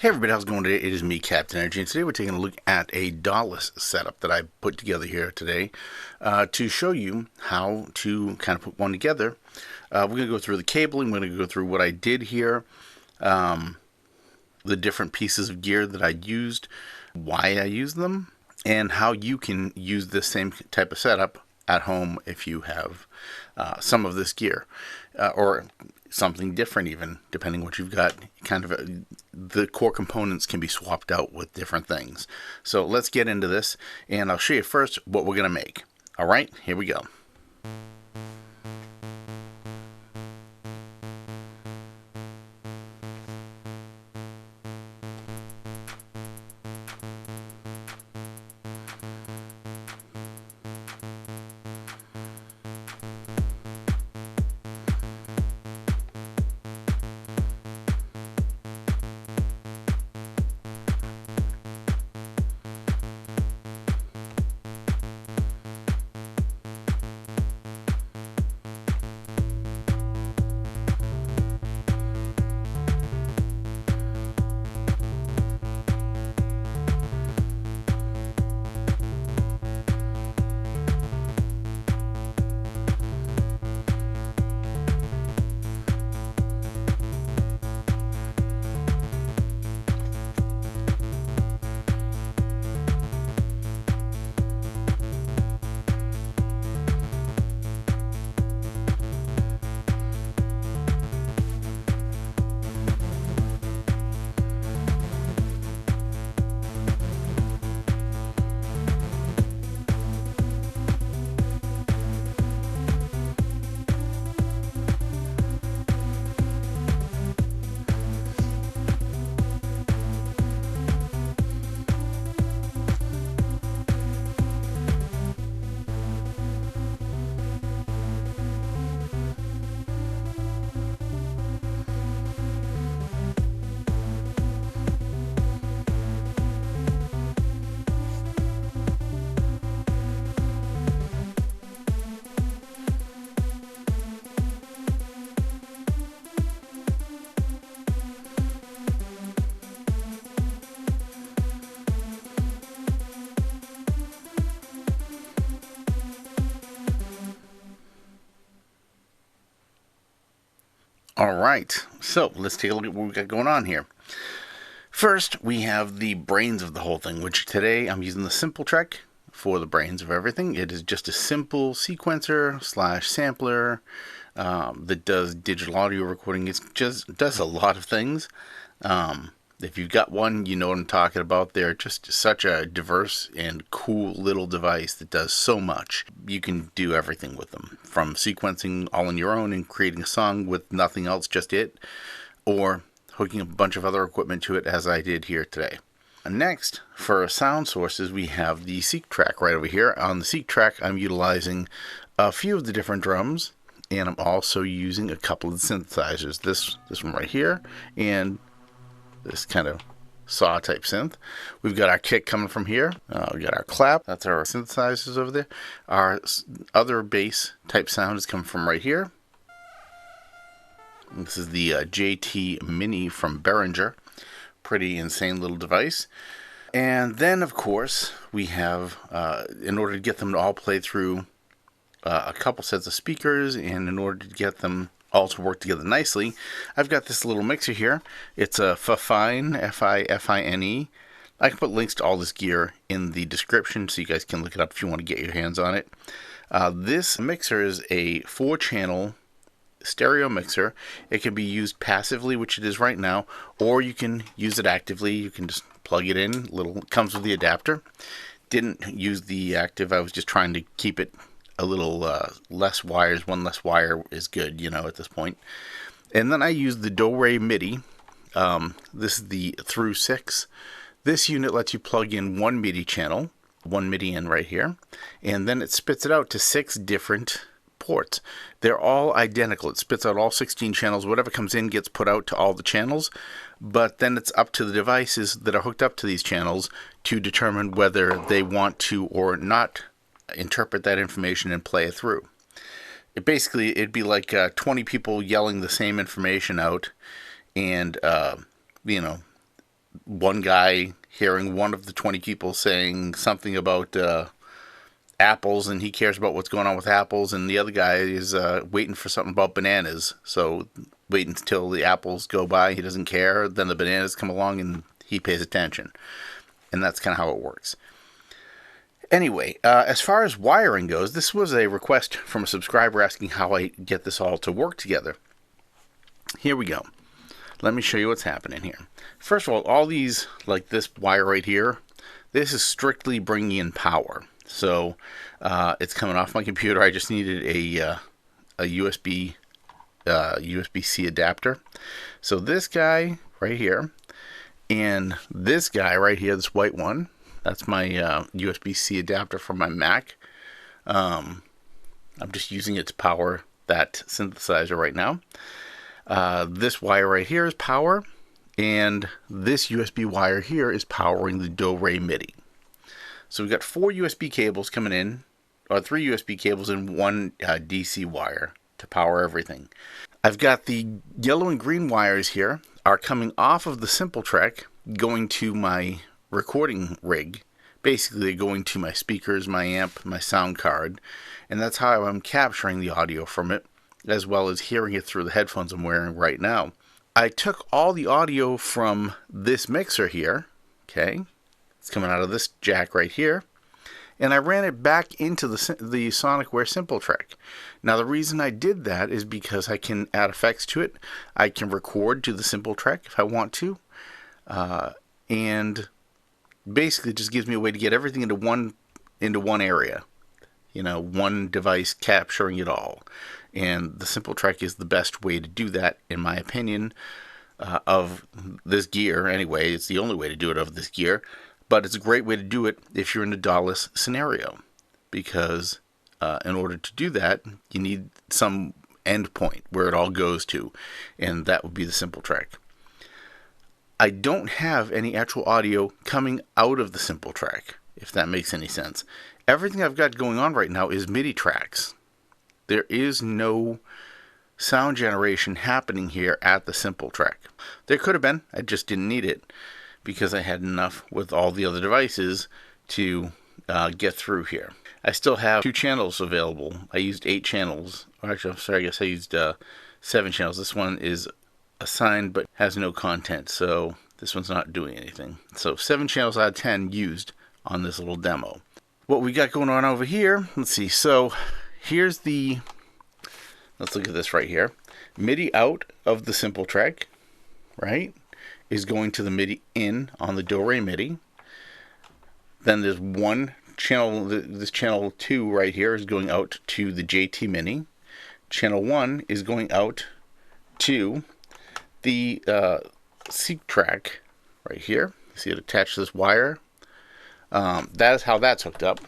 Hey everybody, how's it going today? It is me, Captain Energy, and today we're taking a look at a Dawless setup that I put together here today to show you how to kind of put one together. We're going to go through the cabling, we're going to go through what I did here, the different pieces of gear that I used, why I used them, and how you can use this same type of setup at home if you have some of this gear, or something different even, depending what you've got. The core components can be swapped out with different things. So let's get into this, and I'll show you first what we're going to make. All right, here we go. All right, so let's take a look at what we got going on here. First, we have the brains of the whole thing, which today I'm using the Simple Trek for the brains of everything. It is just a simple sequencer / sampler that does digital audio recording. It just does a lot of things. If you've got one, you know what I'm talking about. They're just such a diverse and cool little device that does so much. You can do everything with them, from sequencing all on your own and creating a song with nothing else, just it, or hooking up a bunch of other equipment to it, as I did here today. Next, for sound sources, we have the Seek track right over here. On the Seek track, I'm utilizing a few of the different drums, and I'm also using a couple of synthesizers. This one right here, and this kind of saw type synth. We've got our kick coming from here. We got our clap. That's our synthesizers over there. Our other bass type sound is coming from right here. This is the JT Mini from Behringer. Pretty insane little device. And then, of course, we have, in order to get them to all play through a couple sets of speakers, and in order to get them all to work together nicely, I've got this little mixer here. It's a Fifine, Fifine. I can put links to all this gear in the description so you guys can look it up if you want to get your hands on it. This mixer is a 4-channel stereo mixer. It can be used passively, which it is right now, or you can use it actively. You can just plug it in. It comes with the adapter. Didn't use the active. I was just trying to keep it a little less wires. One less wire is good, at this point. And then I use the Do MIDI. This is the through 6. This unit lets you plug in one MIDI channel, one MIDI in right here, and then it spits it out to 6 different ports. They're all identical. It spits out all 16 channels. Whatever comes in gets put out to all the channels, but then it's up to the devices that are hooked up to these channels to determine whether they want to or not interpret that information and play it through. It'd be like 20 people yelling the same information out, and one guy hearing one of the 20 people saying something about apples, and he cares about what's going on with apples, and the other guy is waiting for something about bananas. So wait until the apples go by, he doesn't care, then the bananas come along and he pays attention. And that's kind of how it works. Anyway, as far as wiring goes, this was a request from a subscriber asking how I get this all to work together. Here we go. Let me show you what's happening here. First of all these, like this wire right here, this is strictly bringing in power. So it's coming off my computer. I just needed a USB USB-C adapter. So this guy right here and this guy right here, this white one, that's my USB-C adapter from my Mac. I'm just using it to power that synthesizer right now. This wire right here is power, and this USB wire here is powering the Do-Re MIDI. So we've got 4 USB cables coming in, or 3 USB cables and 1 DC wire to power everything. I've got the yellow and green wires here are coming off of the Simple Track going to my recording rig. Basically they're going to my speakers, my amp, my sound card, and that's how I'm capturing the audio from it, as well as hearing it through the headphones I'm wearing right now. I took all the audio from this mixer here, okay, it's coming out of this jack right here, and I ran it back into the Sonicware Simple Track. Now the reason I did that is because I can add effects to it. I can record to the Simple Track if I want to, and basically it just gives me a way to get everything into one area. You know, one device capturing it all. And the Simple Track is the best way to do that, in my opinion, of this gear. Anyway, it's the only way to do it of this gear. But it's a great way to do it if you're in a DAWless scenario. Because in order to do that, you need some endpoint where it all goes to. And that would be the Simple Track. I don't have any actual audio coming out of the Simple Track, if that makes any sense. Everything I've got going on right now is MIDI tracks. There is no sound generation happening here at the Simple Track. There could have been, I just didn't need it because I had enough with all the other devices to get through here. I still have 2 channels available. I used 8 channels. Actually, I'm sorry, I guess I used 7 channels. This one is assigned but has no content, so this one's not doing anything. So 7 channels out of 10 used on this little demo. What we got going on over here, let's see. So here's let's look at this right here. MIDI out of the Simple Track, right, is going to the MIDI in on the Do-Re MIDI. Then there's one channel, this channel 2 right here is going out to the JT Mini. Channel 1 is going out to the Seek Track right here. See it attached to this wire. That is how that's hooked up.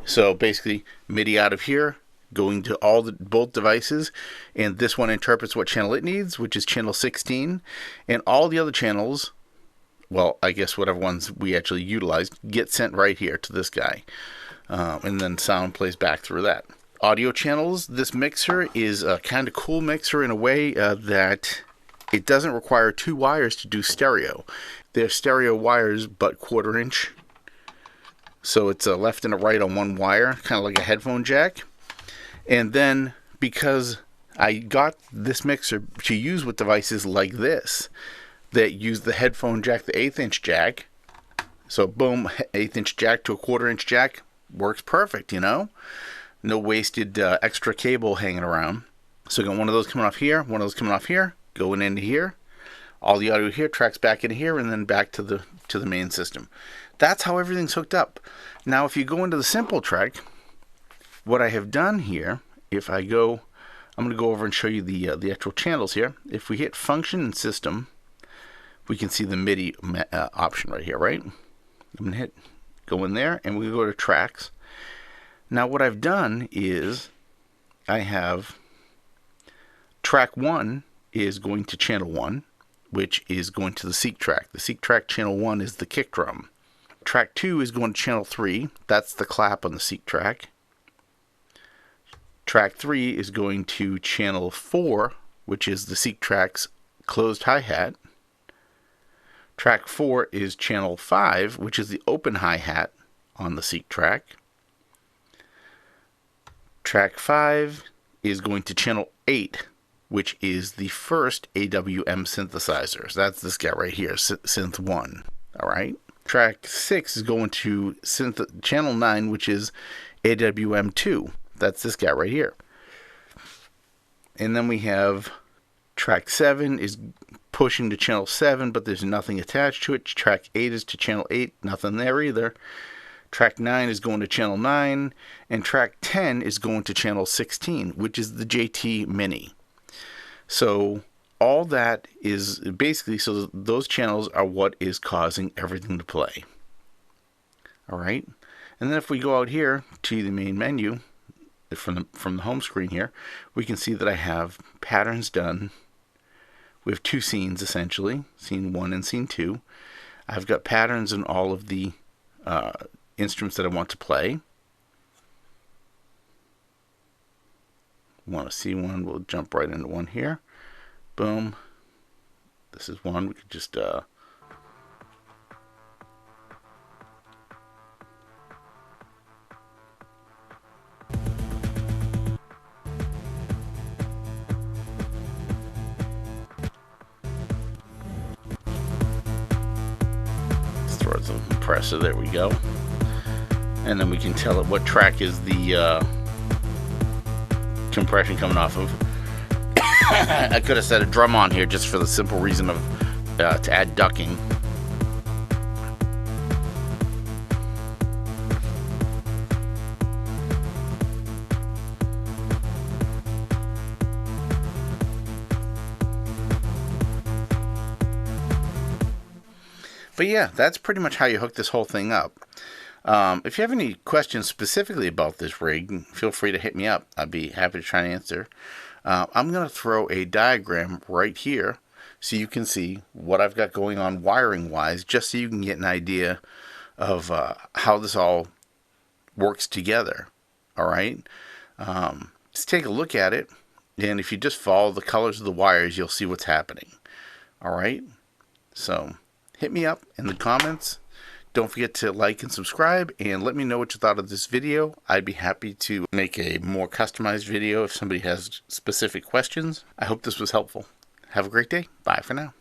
So basically MIDI out of here going to both devices, and this one interprets what channel it needs, which is channel 16, and all the other channels, well, I guess whatever ones we actually utilized, get sent right here to this guy, and then sound plays back through that. Audio channels, this mixer is a kind of cool mixer in a way that it doesn't require 2 wires to do stereo. They're stereo wires, but 1/4 inch. So it's a left and a right on one wire, kind of like a headphone jack. And then because I got this mixer to use with devices like this that use the headphone jack, the 1/8 inch jack. So boom, 1/8 inch jack to a 1/4 inch jack works perfect, you know. No wasted extra cable hanging around. So I got one of those coming off here, one of those coming off here, going into here. All the audio here tracks back into here and then back to the main system. That's how everything's hooked up. Now if you go into the Simple Track, what I have done here, if I go, I'm going to go over and show you the actual channels here. If we hit Function and System, we can see the MIDI option right here, right? I'm going to hit go in there and we go to Tracks. Now what I've done is I have Track 1 is going to Channel 1, which is going to the Seek Track. The Seek Track Channel 1 is the kick drum. Track 2 is going to Channel 3. That's the clap on the Seek Track. Track 3 is going to Channel 4, which is the Seek Track's closed hi-hat. Track 4 is channel 5, which is the open hi-hat on the Seek track. Track 5 is going to channel 8, which is the first AWM synthesizer. So that's this guy right here, synth 1. Alright. Track 6 is going to channel 9, which is AWM 2. That's this guy right here. And then we have track 7 is pushing to channel 7, but there's nothing attached to it. Track 8 is to channel 8, nothing there either. Track 9 is going to channel 9, and track 10 is going to channel 16, which is the JT Mini. So all that is basically, so those channels are what is causing everything to play. Alright, and then if we go out here to the main menu, from the home screen here, we can see that I have patterns done. We have 2 scenes essentially, scene 1 and scene 2. I've got patterns in all of the instruments that I want to play. Want to see one, we'll jump right into one here. Boom. This is one, we could just throw some compressor, there we go. And then we can tell it what track is the compression coming off of. I could have set a drum on here just for the simple reason of to add ducking. But yeah, that's pretty much how you hook this whole thing up. If you have any questions specifically about this rig, feel free to hit me up. I'd be happy to try and answer. I'm going to throw a diagram right here so you can see what I've got going on wiring wise, just so you can get an idea of how this all works together. Alright, just take a look at it, and if you just follow the colors of the wires, you'll see what's happening. Alright, so hit me up in the comments. Don't forget to like and subscribe, and let me know what you thought of this video. I'd be happy to make a more customized video if somebody has specific questions. I hope this was helpful. Have a great day. Bye for now.